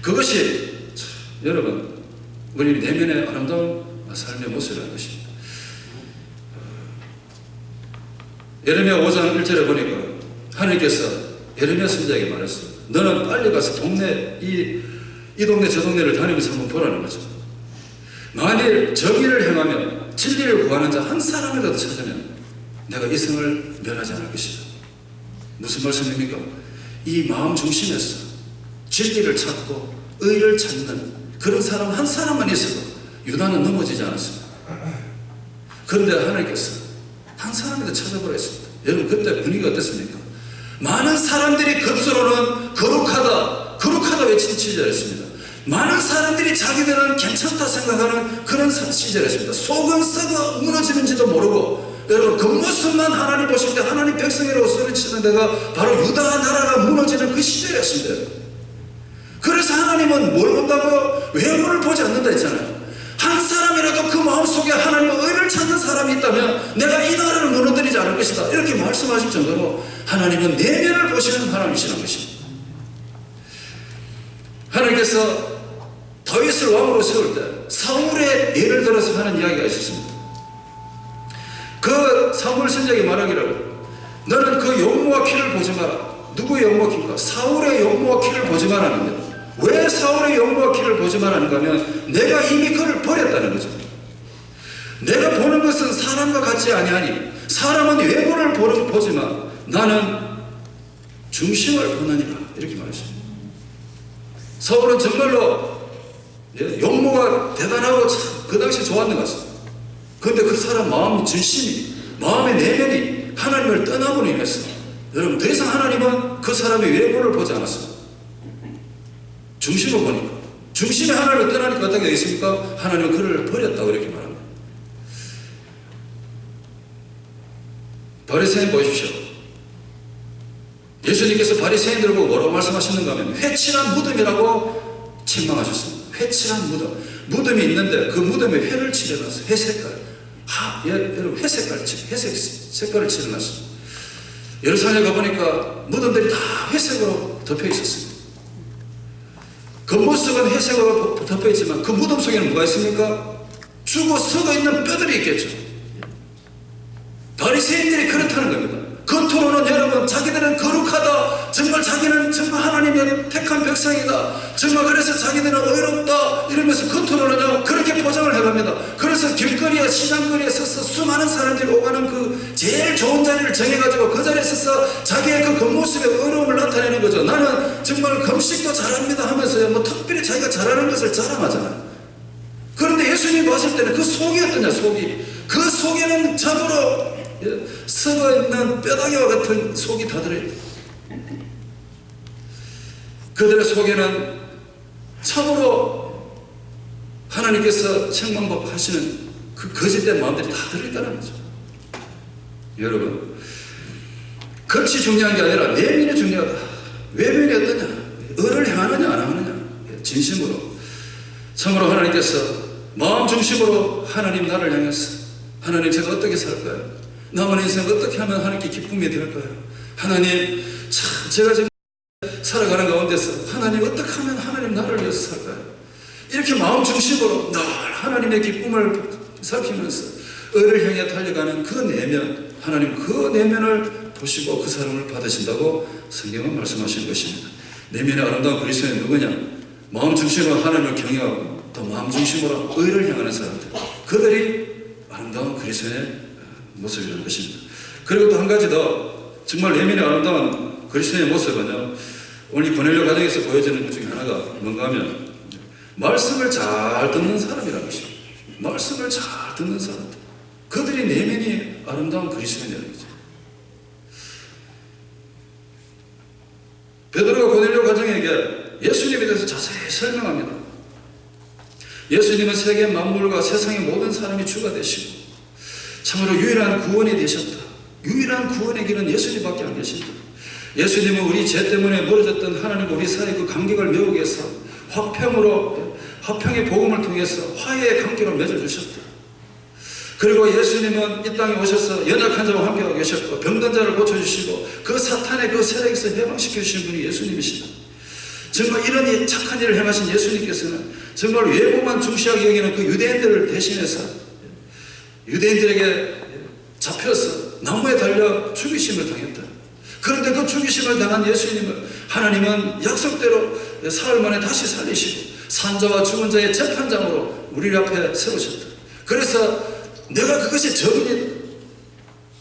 그것이 참, 여러분 우리 내면의 아름다운 삶의 모습이라는 것입니다. 예레미야 5장 1절에 보니까 하나님께서 예레미야 선지자에게 말했습니다. 너는 빨리 가서 이 동네 저 동네를 다니면서 한번 보라는 거죠. 만일 정의를 행하며 진리를 구하는 자 한 사람이라도 찾으면 내가 이 성을 멸하지 않을 것이다. 무슨 말씀입니까? 이 마음 중심에서 진리를 찾고 의를 찾는 그런 사람 한 사람만 있어도 유다는 넘어지지 않았습니다. 그런데 하나님께서 한 사람이라도 찾아보라 했습니다. 여러분 그때 분위기가 어땠습니까? 많은 사람들이 겉으로는 거룩하다 외친 시절이었습니다. 많은 사람들이 자기들은 괜찮다 생각하는 그런 시절이었습니다. 속은 썩어 무너지는지도 모르고, 여러분 겉모습만 하나님 보실 때 하나님 백성이라고 소리치는 데가 바로 유다 나라가 무너지는 그 시절이었습니다. 그래서 하나님은 뭘 본다고요? 외모를 보지 않는다 했잖아요. 한 사람이라도 그 마음속에 하나님의 의를 찾는 사람이 있다면 내가 이 나라를 무너뜨리지 않을 것이다, 이렇게 말씀하실 정도로 하나님은 내면을 보시는 하나님이시라는 것입니다. 하나님께서 다윗을 왕으로 세울 때 사울의 예를 들어서 하는 이야기가 있었습니다. 그 사무엘 선지자에게 말하기를 너는 그 용모와 키를 보지 마라. 누구의 용모와 키입니까? 사울의 용모와 키를 보지 말라는데, 왜 사울의 용모와 키를 보지 말라는가 하면 내가 이미 그를 버렸다는 거죠. 내가 보는 것은 사람과 같지 아니하니 사람은 외모를 보지만 나는 중심을 보느니라, 이렇게 말했습니다. 사울은 정말로 용모가 대단하고 참 그 당시 좋았는 것 같습니다. 그런데 그 사람 마음 중심이, 마음의 내면이 하나님을 떠남으로 인해서 여러분 더 이상 하나님은 그 사람의 외모를 보지 않았습니다. 중심을 보니까, 중심의 하나님을 떠나니까 어떻게 되겠습니까? 하나님은 그를 버렸다고 이렇게 말합니다. 바리새인 보십시오. 예수님께서 바리새인들을 보고 뭐라고 말씀하셨는가 하면 회칠한 무덤이라고 책망하셨습니다. 회칠한 무덤. 무덤이 있는데 그 무덤에 회를 칠해놨어요. 회색깔. 여러분 회색 색깔을 칠해놨습니다. 예루살렘에 가보니까 무덤들이 다 회색으로 덮여 있었습니다. 겉모습은 회색으로 덮여 있지만 그 무덤 속에는 뭐가 있습니까? 죽어 썩어 있는 뼈들이 있겠죠. 바리새인들이 그렇다는 겁니다. 겉으로는 여러분 자기들은 거룩하다, 정말 자기는 정말 하나님의 택한 백성이다, 정말 그래서 자기들은 의롭다 이러면서 겉으로는요 그렇게 포장을 해갑니다. 그래서 길거리에 시장거리에 서서 수많은 사람들이 오가는 그 제일 좋은 자리를 정해가지고 그 자리에 서서 자기의 그 겉모습의 의로움을 나타내는 거죠. 나는 정말 금식도 잘합니다 하면서요 뭐 특별히 자기가 잘하는 것을 자랑하잖아요. 그런데 예수님이 봤을 때는 그 속이 어떠냐, 그 속에는 참으로 썩어있는 뼈다귀와 같은 속이 다 들어있다. 그들의 속에는 참으로 하나님께서 책망하시는 그 거짓된 마음들이 다 들어있다는 거죠. 여러분 겉이 중요한 게 아니라 내면이 중요하다. 외면이 어떠냐? 의를 행하느냐 안 하느냐? 진심으로. 참으로 하나님께서 마음 중심으로 하나님 나를 향해서 하나님 제가 어떻게 살까요? 남은 인생 어떻게 하면 하나님께 기쁨이 될까요? 하나님 참 제가 지금 살아가는 가운데서 하나님 어떻게 하면 하나님 나를 위해서 살까요? 이렇게 마음 중심으로 늘 하나님의 기쁨을 살피면서 의를 향해 달려가는 그 내면, 하나님 그 내면을 보시고 그 사랑을 받으신다고 성경은 말씀하시는 것입니다. 내면의 아름다운 그리스도인은 누구냐? 마음 중심으로 하나님을 경외하고 또 마음 중심으로 의를 향하는 사람들, 그들이 아름다운 그리스도인의 모습이라는 것입니다. 그리고 또 한 가지 더 정말 내면의 아름다운 그리스도인의 모습은요, 오늘 고넬료 가정에서 보여지는 것 중에 하나가 뭔가 하면 말씀을 잘 듣는 사람이라는 것입니다. 말씀을 잘 듣는 사람들, 그들이 내면이 아름다운 그리스도인이라는 거죠. 베드로가 고넬료 가정에게 예수님에 대해서 자세히 설명합니다. 예수님은 세계 만물과 세상의 모든 사람이 주가 되시고 참으로 유일한 구원이 되셨다. 유일한 구원의 길은 예수님밖에 안 계신다. 예수님은 우리 죄 때문에 멀어졌던 하나님과 우리 사이의 그 간격을 메우기 위해서 화평의 복음을 통해서 화해의 관계를 맺어주셨다. 그리고 예수님은 이 땅에 오셔서 연약한 자와 함께하고 계셨고 병든 자를 고쳐주시고 그 사탄의 그 세력에서 해방시켜 주신 분이 예수님이시다. 정말 이런 착한 일을 행하신 예수님께서는 정말 외모만 중시하게 여기는 그 유대인들을 대신해서 유대인들에게 잡혀서 나무에 달려 죽이심을 당했다. 그런데 그 죽이심을 당한 예수님을 하나님은 약속대로 사흘 만에 다시 살리시고 산자와 죽은 자의 재판장으로 우리 앞에 세우셨다. 그래서 내가 그것이 정인이다.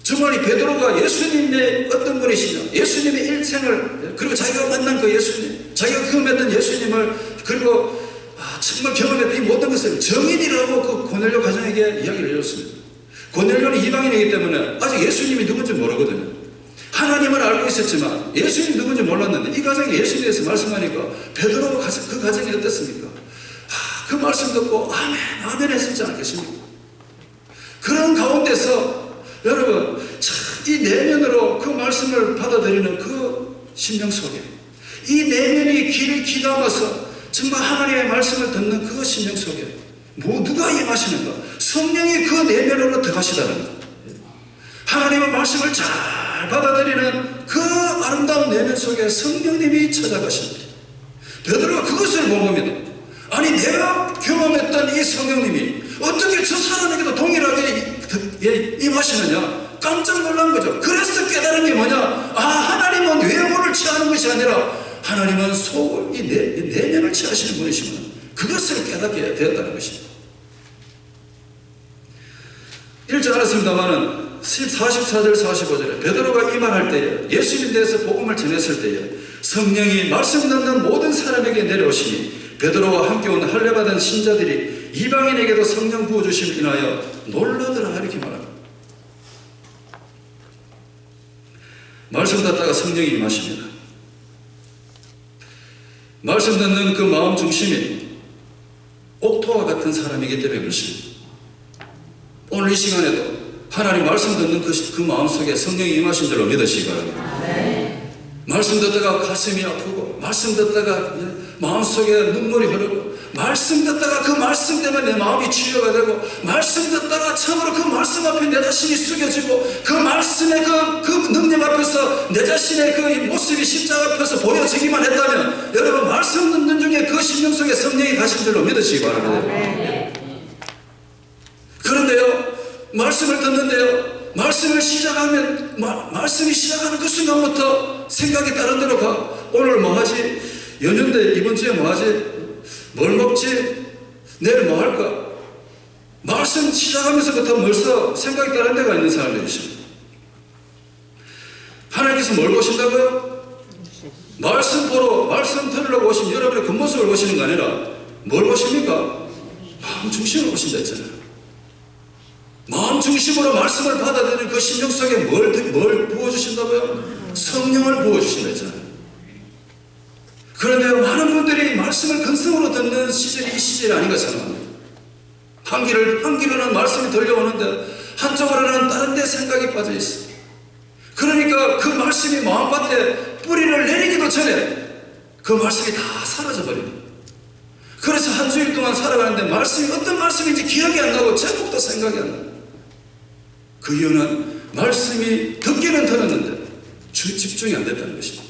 정말 이 베드로가 예수님의 어떤 분이시냐, 예수님의 일생을, 그리고 자기가 만난 그 예수님, 자기가 경험했던 예수님을, 그리고 정말 경험했던 이 모든 것을 정인이라고 그 고넬료 가정에게 이야기를 해줬습니다. 고넬료는 이방인이기 때문에 아직 예수님이 누군지 모르거든요. 하나님을 알고 있었지만 예수님이 누군지 몰랐는데 이 가정에 예수님에 대해서 말씀하니까 베드로가 그 가정이 어땠습니까? 그 말씀 듣고 아멘, 아멘 했었지 않겠습니까? 그런 가운데서 여러분 이 내면으로 그 말씀을 받아들이는 그 심령 속에 이 내면이 귀를 귀담아서 정말 하나님의 말씀을 듣는 그 심령 속에 누가 임하시는가? 성령이 그 내면으로 들어가시다는 것. 하나님의 말씀을 잘 받아들이는 그 아름다운 내면 속에 성령님이 찾아가십니다. 베드로가 그것을 본 겁니다. 아니 내가 경험했던 이 성령님이 어떻게 저 사람에게도 동일하게 임하시느냐? 깜짝 놀란 거죠. 그래서 깨달은 게 뭐냐? 하나님은 외모를 취하는 것이 아니라 하나님은 속을, 이 내면을 취하시는 분이시구나. 그것을 깨닫게 되었다는 것입니다. 읽지 않았습니다만은 44절 45절에 베드로가 이 말할 때에 예수님에 대해서 복음을 전했을 때에 성령이 말씀 듣는 모든 사람에게 내려오시니 베드로와 함께 온 할례받은 신자들이 이방인에게도 성령 부어주심을 인하여 놀라더라 이렇게 말합니다. 말씀 듣다가 성령이 임하십니다. 말씀 듣는 그 마음 중심이 옥토와 같은 사람이기 때문에 그렇습니다. 오늘 이 시간에도 하나님 말씀 듣는 그 마음속에 성령이 임하신 줄로 믿으시기 바랍니다. 말씀 듣다가 가슴이 아프고 말씀 듣다가 마음속에 눈물이 흐르고 말씀 듣다가 그 말씀 때문에 내 마음이 치유가 되고 말씀 듣다가 참으로 그 말씀 앞에 내 자신이 숙여지고 그 말씀의 그 능력 앞에서 내 자신의 그 모습이 십자가 앞에서 보여지기만 했다면 여러분 말씀 듣는 중에 그 심령 속에 성령이 가신 줄로 믿으시기 바랍니다. 그런데요 말씀을 듣는데요 말씀을 시작하면 말씀이 시작하는 그 순간부터 생각이 다른 데로 가. 오늘 뭐 하지? 연휴인데 이번 주에 뭐 하지? 뭘 먹지? 내일 뭐 할까? 말씀 시작하면서부터 벌써 생각이 다른 데가 있는 사람들이 있습니다. 하나님께서 뭘 보신다고요? 말씀 보러 말씀 들으려고 오신 여러분의 그 모습을 보시는 거 아니라 뭘 보십니까? 마음 중심으로 보신다 했잖아요. 마음 중심으로 말씀을 받아들이는 그 심령 속에 뭘 부어주신다고요? 성령을 부어주신다 했잖아요. 그런데 많은 분들이 말씀을 근성으로 듣는 시절이 이 시절이 아닌가 생각합니다. 한 귀로는 말씀이 들려오는데 한쪽으로는 다른 데 생각이 빠져 있어요. 그러니까 그 말씀이 마음밭에 뿌리를 내리기도 전에 그 말씀이 다 사라져버립니다. 그래서 한 주일 동안 살아가는데 말씀이 어떤 말씀인지 기억이 안 나고 제목도 생각이 안 나요. 그 이유는 말씀이 듣기는 들었는데 집중이 안 됐다는 것입니다.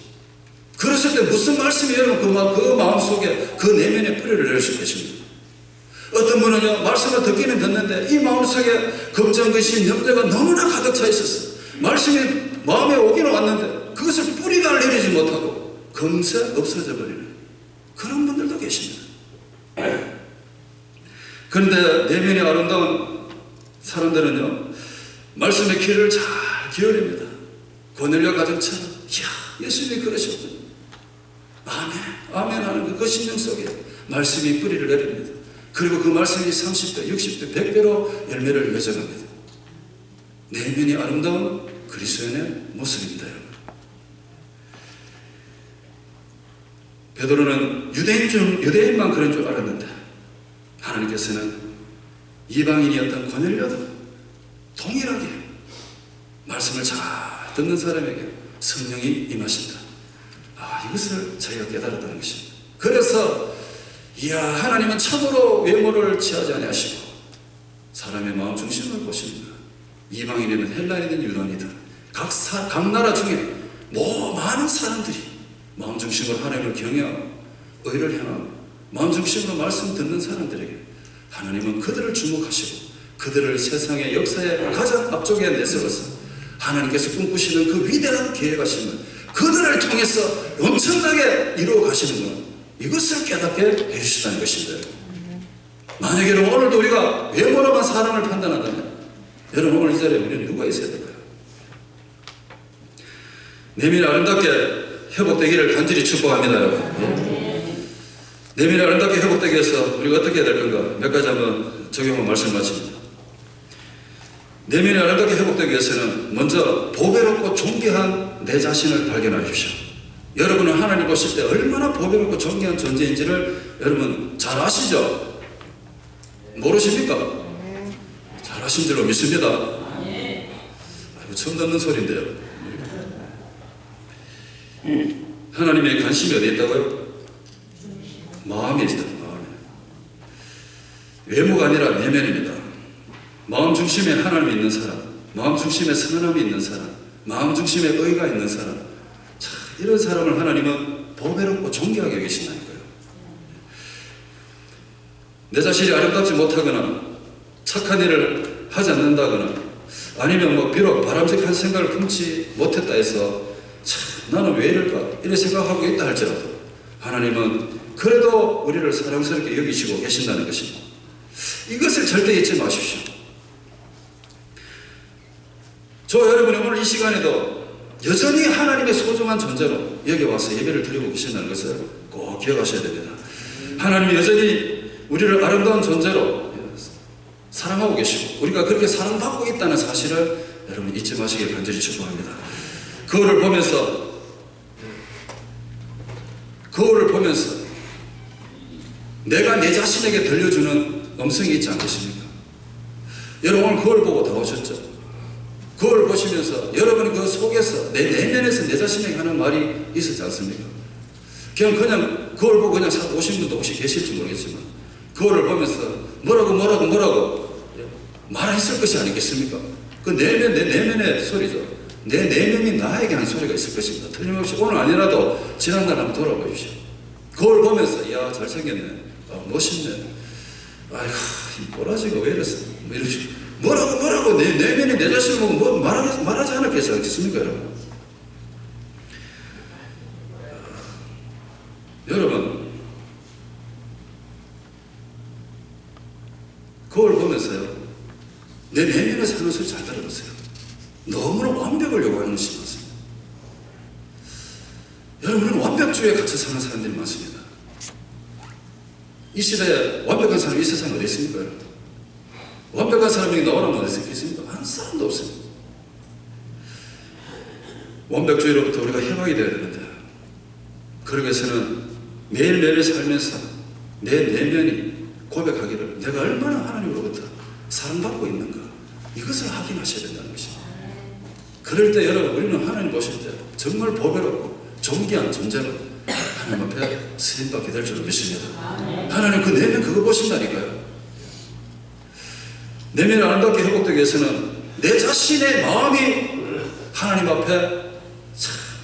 그랬을 때 무슨 말씀이 여러분 그 마음속에 그 내면에 뿌리를 내릴 수 있겠습니까? 어떤 분은요, 말씀을 듣기는 듣는데 이 마음속에 걱정, 근심, 염려가 너무나 가득 차 있었어요. 말씀이 마음에 오기는 왔는데 그것을 뿌리가 내리지 못하고 금세 없어져 버리는 그런 분들도 계십니다. 그런데 내면이 아름다운 사람들은요, 말씀의 귀를 잘 기울입니다. 고넬료 가정처럼, 이야, 예수님이 그러셨군요. 아멘, 아멘 하는 그 심령 속에 말씀이 뿌리를 내립니다. 그리고 그 말씀이 30배, 60배, 100배로 열매를 맺어갑니다. 내면이 아름다운 그리스도인의 모습입니다, 여러분. 베드로는 유대인만 그런 줄 알았는데 하나님께서는 이방인이었던 고넬료도 동일하게 말씀을 잘 듣는 사람에게 성령이 임하신다. 이것을 저희가 깨달았다는 것입니다. 그래서 이야, 하나님은 참으로 외모를 취하지 아니하시고 사람의 마음 중심을 보십니다. 이방인이든 헬라인이든 유다인이든 각 나라 중에 많은 사람들이 마음 중심으로 하나님을 경외하고 의를 향하고 마음 중심으로 말씀 듣는 사람들에게 하나님은 그들을 주목하시고 그들을 세상의 역사의 가장 앞쪽에 내세워서 하나님께서 꿈꾸시는 그 위대한 계획하심을 그들을 통해서 엄청나게 이루어 가시는 것, 이것을 깨닫게 해주시다는 것입니다. 만약에 여러분 오늘도 우리가 외모로만 사람을 판단한다면 여러분 오늘 이 자리에 우리는 누가 있어야 될까요? 내면이 아름답게 회복되기를 간절히 축복합니다, 여러분. 내면이 아름답게 회복되기 위해서 우리가 어떻게 해야 될 건가? 몇 가지 한번 적용한 말씀 마칩니다. 내면이 아름답게 회복되기 위해서는 먼저 보배롭고 존귀한 내 자신을 발견하십시오. 여러분은 하나님 보실 때 얼마나 보배롭고 존귀한 존재인지를 여러분 잘 아시죠? 모르십니까? 잘 아신 줄로 믿습니다. 처음 듣는 소리인데요. 하나님의 관심이 어디에 있다고요? 마음에 있다. 마음에. 외모가 아니라 내면입니다. 마음 중심에 하나님이 있는 사람, 마음 중심에 선함이 있는 사람, 마음 중심에 의가 있는 사람, 이런 사람을 하나님은 보배롭고 존귀하게 여기신다니까요. 내 자신이 아름답지 못하거나 착한 일을 하지 않는다거나 아니면 비록 바람직한 생각을 품지 못했다 해서 나는 왜 이럴까 이런 생각하고 있다 할지라도 하나님은 그래도 우리를 사랑스럽게 여기시고 계신다는 것입니다. 이것을 절대 잊지 마십시오. 저 여러분이 오늘 이 시간에도 여전히 하나님의 소중한 존재로 여기 와서 예배를 드리고 계신다는 것을 꼭 기억하셔야 됩니다. 하나님이 여전히 우리를 아름다운 존재로 사랑하고 계시고 우리가 그렇게 사랑받고 있다는 사실을 여러분 잊지 마시길 간절히 축복합니다. 거울을 보면서 내가 내 자신에게 들려주는 음성이 있지 않겠습니까? 여러분 오늘 거울 보고 다 오셨죠? 거울 보시면서 여러분이 그 속에서 내 내면에서 내 자신에게 하는 말이 있었지 않습니까? 그냥 거울 보고 그냥 오신 분도 혹시 계실지 모르겠지만 거울을 보면서 뭐라고 말했을 것이 아니겠습니까? 그 내 내면의 소리죠. 내 내면이 나에게 한 소리가 있을 것입니다. 틀림없이 오늘 아니라도 지난날 한번 돌아보십시오. 거울 보면서 이야 잘생겼네, 멋있네, 아이고 이 꼬라지가 왜 이랬어, 이러시 뭐라고 내 내면이 내 자신을 보고 말하지 않았겠습니까, 여러분? 여러분 거울 보면서요 내 내면에 사는 소리 잘 들어보세요. 너무나 완벽을 요구하는 것이 많습니다. 여러분은 완벽주의에 갇혀 사는 사람들이 많습니다. 이 시대에 완벽한 사람이 이 세상에 어디 있습니까? 완벽한 사람이 나오라면 어디 있습니까? 한 사람도 없습니다. 완벽주의로부터 우리가 해방이 되어야 되는데 그러기 위해서는 매일매일 살면서 내 내면이 고백하기를 내가 얼마나 하나님으로부터 사랑받고 있는가 이것을 확인하셔야 된다는 것입니다. 그럴 때 여러분 우리는 하나님 보실 때 정말 보배롭고 존귀한 존재로 하나님 앞에 쓰임받게 될 줄 믿습니다. 하나님 그 내면 그거 보신다니까요. 내면을 아름답게 회복되기 위해서는 내 자신의 마음이 하나님 앞에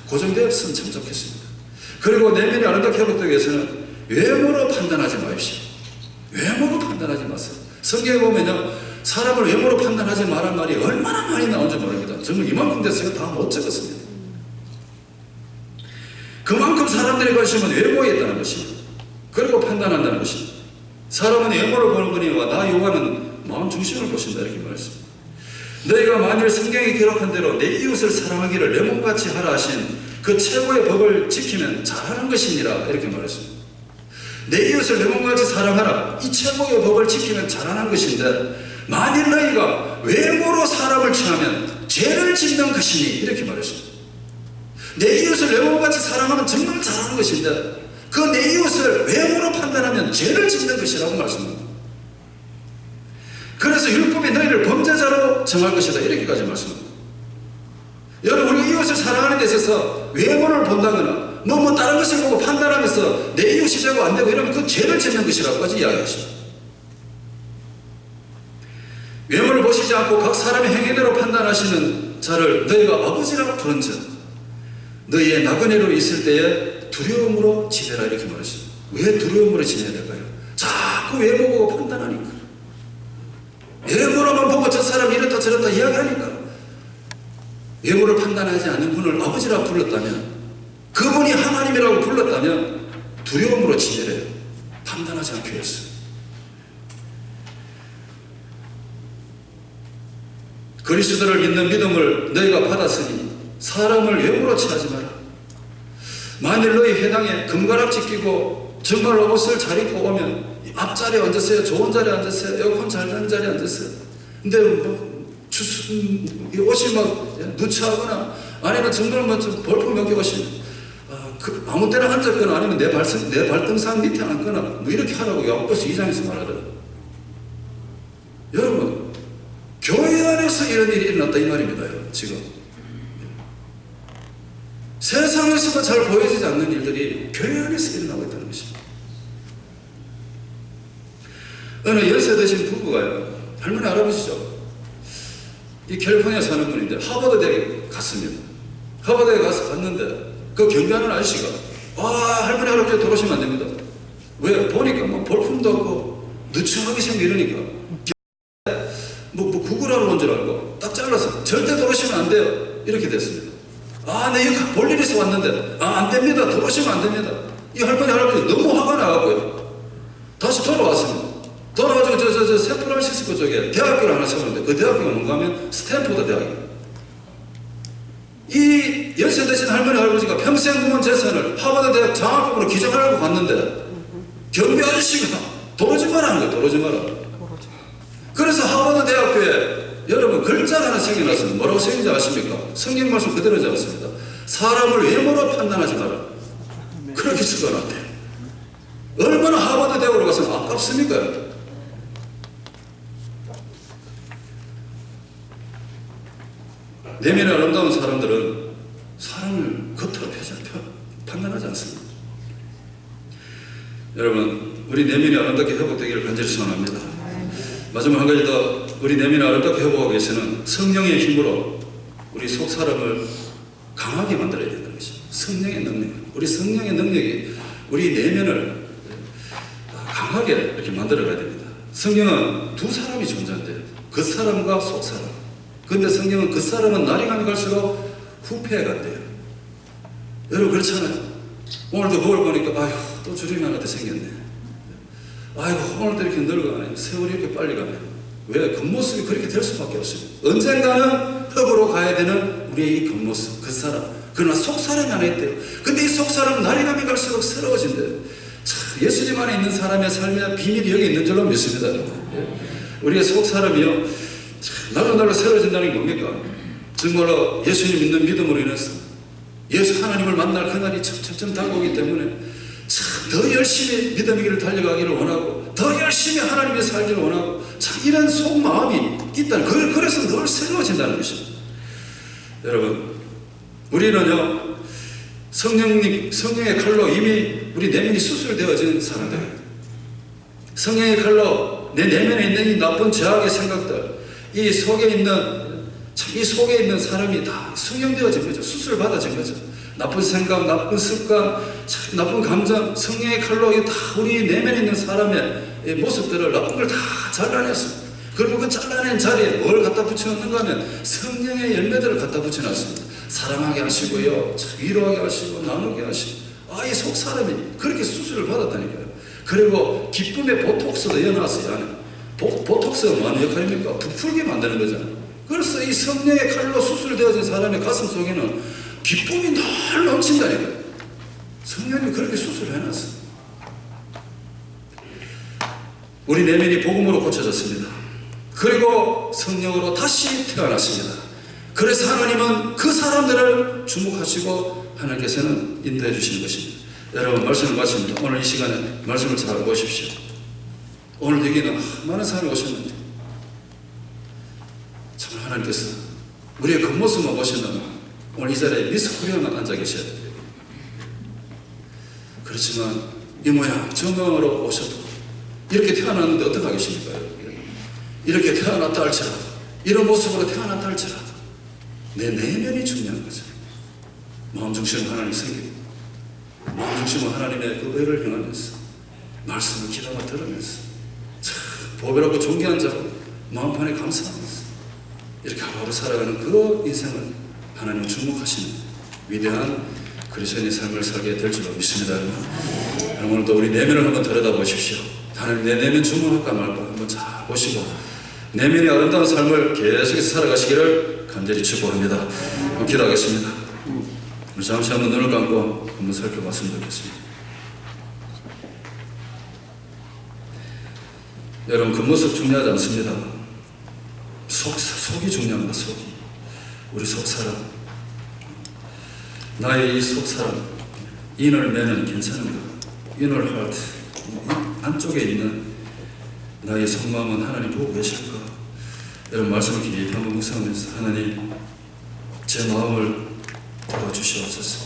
고정되었으면 참 좋겠습니다. 그리고 내면이 아름답게 회복되기 위해서는 외모로 판단하지 마십시오. 외모로 판단하지 마세요. 성경에 보면요, 사람을 외모로 판단하지 말란 말이 얼마나 많이 나온지 모릅니다. 정말 이만큼 돼서 다 못 적었습니다. 그만큼 사람들의 관심은 외모에 있다는 것입니다. 그리고 판단한다는 것입니다. 사람은 외모를 보는 거니와 나 여호와는 마음 중심을 보신다 이렇게 말했습니다. 너희가 만일 성경에 기록한 대로 내 이웃을 사랑하기를 내 몸같이 하라 하신 그 최고의 법을 지키면 잘하는 것이니라 이렇게 말했습니다. 내 이웃을 내 몸같이 사랑하라, 이 최고의 법을 지키면 잘하는 것인데 만일 너희가 외모로 사람을 취하면 죄를 짓는 것이니 이렇게 말했습니다. 내 이웃을 내 몸같이 사랑하면 정말 잘하는 것인데 그 내 이웃을 외모로 판단하면 죄를 짓는 것이라고 말씀합니다. 그래서 율법이 너희를 범죄자로 정할 것이다 이렇게까지 말씀합니다. 여러분, 우리 이웃을 사랑하는 데 있어서 외모를 본다거나 뭐 다른 것을 보고 판단하면서 내 이웃이 되고 안 되고 이러면 그 죄를 짓는 것이라고까지 이야기하십니다. 외모를 보시지 않고 각 사람의 행위대로 판단하시는 자를 너희가 아버지라고 부른즉 너희의 나그네로 있을 때에 두려움으로 지내라 이렇게 말했습니다. 왜 두려움으로 지내야 될까요? 자꾸 외모 보고 판단하니까. 외모로만 보고 저 사람이 이렇다 저렇다 이야기하니까. 외모를 판단하지 않는 분을 아버지라고 불렀다면, 그분이 하나님이라고 불렀다면 두려움으로 지내래요. 판단하지 않기 위해서. 그리스도를 믿는 믿음을 너희가 받았으니 사람을 외모로 취하지 마라. 만일 너희 회당에 금가락지 끼고 정말로 옷을 잘 입고 오면 앞자리에 앉으세요. 좋은 자리에 앉으세요. 에어컨 잘 되는 자리에 앉으세요. 근데 옷이 막 누추하거나 아니면 정말 좀 벌품 몇 개 오시면 아무 때나 앉았거나 아니면 내 발등상 밑에 앉거나 뭐 이렇게 하라고 야고보서 2장에서 말하더라고요. 여러분, 교회 안에서 이런 일이 일어났다 이 말입니다. 지금 세상에서도 잘 보여지지 않는 일들이 교회 안에서 일어나고 있다는 것입니다. 어느 연세 드신 부부가요, 할머니 할아버지죠, 이 캘리포니아 사는 분인데 하버드 대학에 갔습니다. 하버드에 가서 갔는데 그 경비하는 아저씨가 할머니 할아버지 돌아오시면 안 됩니다. 왜? 보니까 뭐 볼품도 없고 누추하게 생겨 이러니까 구글하러 온 줄 알고 딱 잘라서 절대 돌아오시면 안 돼요 이렇게 됐습니다. 내 여기 볼 일이 있어 왔는데 안 됩니다. 돌아오시면 안 됩니다. 이 할머니 할아버지 너무 화가 나갖고요 다시 돌아왔습니다. 돌아가지고 저 샌프란시스코 쪽에 대학교를 하나 세우는데 그 대학교가 뭔가 하면 스탠포드 대학이에요. 이 연세 드신 할머니 할아버지가 평생 모은 재산을 하버드 대학 장학금으로 기증하려고 갔는데 경비 아저씨가 도로지 마라는 거예요. 도로지 마라. 그래서 하버드 대학교에 여러분 글자가 하나 생겨났습니다. 뭐라고 생긴지 아십니까? 성경 말씀 그대로지 않습니다. 사람을 외모로 판단하지 마라. 그렇게 적어놨대요. 얼마나 하버드 대학으로 가서 아깝습니까? 내면이 아름다운 사람들은 사람을 겉으로 판단하지 않습니다. 여러분, 우리 내면이 아름답게 회복되기를 간절히 소원합니다. 마지막 한 가지 더, 우리 내면이 아름답게 회복하기 위해서는 성령의 힘으로 우리 속 사람을 강하게 만들어야 된다는 것입니다. 성령의 능력, 우리 성령의 능력이 우리 내면을 강하게 이렇게 만들어가야 됩니다. 성경은 두 사람이 존재한대요. 겉사람과 속사람. 그런데 성경은 겉사람은 날이 가면 갈수록 후패해 간대요. 여러분 그렇잖아요. 오늘도 거울 보니까 또 주름이 하나 더 생겼네. 오늘도 이렇게 늙어가네. 세월이 이렇게 빨리 가네. 왜? 겉모습이 그렇게 될 수밖에 없습니다. 언젠가는 흙으로 가야 되는 우리의 이 겉모습, 겉사람. 그러나 속사람이 하나 있대요. 근데 이 속사람은 날이 가면 갈수록 새로워진대요. 예수님 안에 있는 사람의 삶의 비밀이 여기 있는 줄로 믿습니다. 우리의 속사람이요, 날로 새로워진다는 게 뭡니까? 정말로 예수님 믿는 믿음으로 인해서 예수 하나님을 만날 그날이 점점 다가오기 때문에 더 열심히 믿음의 길을 달려가기를 원하고 더 열심히 하나님의 살기를 원하고 이런 속마음이 있다는, 그래서 늘 새로워진다는 것입니다. 여러분, 우리는요, 성령의 칼로 이미 우리 내면이 수술되어진 사람들이에요. 성령의 칼로 내 내면에 있는 이 나쁜 죄악의 생각들, 이 속에 있는 사람이 다 성령되어진 거죠. 수술 받아진 거죠. 나쁜 생각, 나쁜 습관, 나쁜 감정, 성령의 칼로 다 우리 내면에 있는 사람의 모습들을 나쁜 걸 다 잘라냈어요. 그리고 그 잘라낸 자리에 뭘 갖다 붙여놓는가 하면 성령의 열매들을 갖다 붙여놨습니다. 사랑하게 하시고요, 위로하게 하시고, 나누게 하시고. 이 속 사람이 그렇게 수술을 받았다니까요. 그리고 기쁨의 보톡스도 넣어놨어요, 안에. 보톡스가 뭐하는 역할입니까? 부풀게 만드는 거잖아요. 그래서 이 성령의 칼로 수술되어진 사람의 가슴 속에는 기쁨이 늘 넘친다니까요. 성령이 그렇게 수술해놨어요. 우리 내면이 복음으로 고쳐졌습니다. 그리고 성령으로 다시 태어났습니다. 그래서 하나님은 그 사람들을 주목하시고 하나님께서는 인도해 주시는 것입니다. 여러분, 말씀을 마칩니다. 오늘 이 시간에 말씀을 잘 보십시오. 오늘 여기는 많은 사람이 오셨는데 정말 하나님께서 우리의 겉모습만 보신다면 오늘 이 자리에 미스 코리아만 앉아 계셔야 돼요. 그렇지만 이 모양 정강으로 오셔도 이렇게 태어났는데 어떻게 하겠습니까? 이렇게 태어났다 할지라도, 이런 모습으로 태어났다 할지라도 내 내면이 중요한 거죠. 마음 중심으로 하나님 생기고, 마음 중심으로 하나님의 그 의를 행하면서, 말씀을 기도만 들으면서, 참 보배롭고 존귀한 자로 마음판에 감사하면서 이렇게 하루하루 살아가는 그 인생을 하나님 주목하시는 위대한 그리스도인의 삶을 살게 될 줄로 믿습니다. 여러분, 오늘도 우리 내면을 한번 들여다보십시오. 하나님, 내 내면 주목할까 말까 한번 잘 보시고 내면의 아름다운 삶을 계속해서 살아가시기를 간절히 축복합니다. 기도하겠습니다. 우리 잠시 한번 눈을 감고 한번 살펴봤으면 좋겠습니다. 여러분, 겉모습 중요하지 않습니다. 속이 중요합니다. 속이. 우리 속 사람, 나의 이 속 사람, inner man은 괜찮은 거. inner heart, 안쪽에 있는 나의 속마음은 하나님 보고 계실까? 여러분, 말씀을 깊이 한번 묵상하면서 하나님, 제 마음을 도와주시옵소서.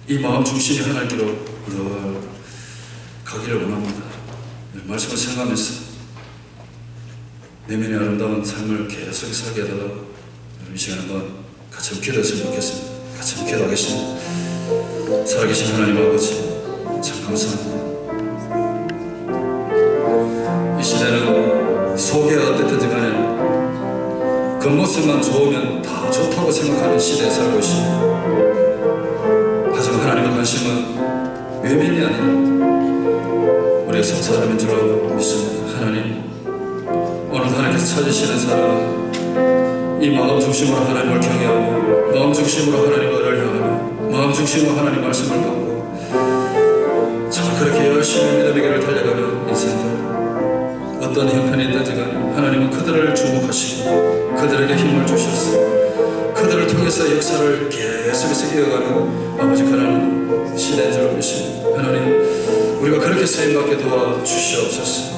이 마음 중심이 하나님께로 늘 가기를 원합니다. 말씀을 생각하면서 내면의 아름다운 삶을 계속 살게 해달라고 이 시간에 한번 같이 기도했으면 좋겠습니다. 같이 기도하겠습니다. 살아계신 하나님 아버지, 참 감사합니다. 이 시대는 속이 어땠든지 간에 겉모습만 좋으면 다 좋다고 생각하는 시대에 살고 있습니다. 하지만 하나님의 관심은 외면이 아니라 우리의 속 사람인 줄 믿습니다. 하나님, 오늘 하나님께서 찾으시는 사람은 이 마음 중심으로 하나님을 경외하고, 마음 중심으로 하나님을 향하며, 마음 중심으로 하나님 말씀을 받고 참 그렇게 열심히 믿음의 길을 달려가는 인생들, 어떤 형편이 있든지 간에 하나님은 그들을 주목하시고 그들에게 힘을 주셔서 그들을 통해서 역사를 계속해서 이어가는 아버지 그런 시대인 줄 믿습니다. 하나님, 우리가 그렇게 쓰임받게 도와주시옵소서.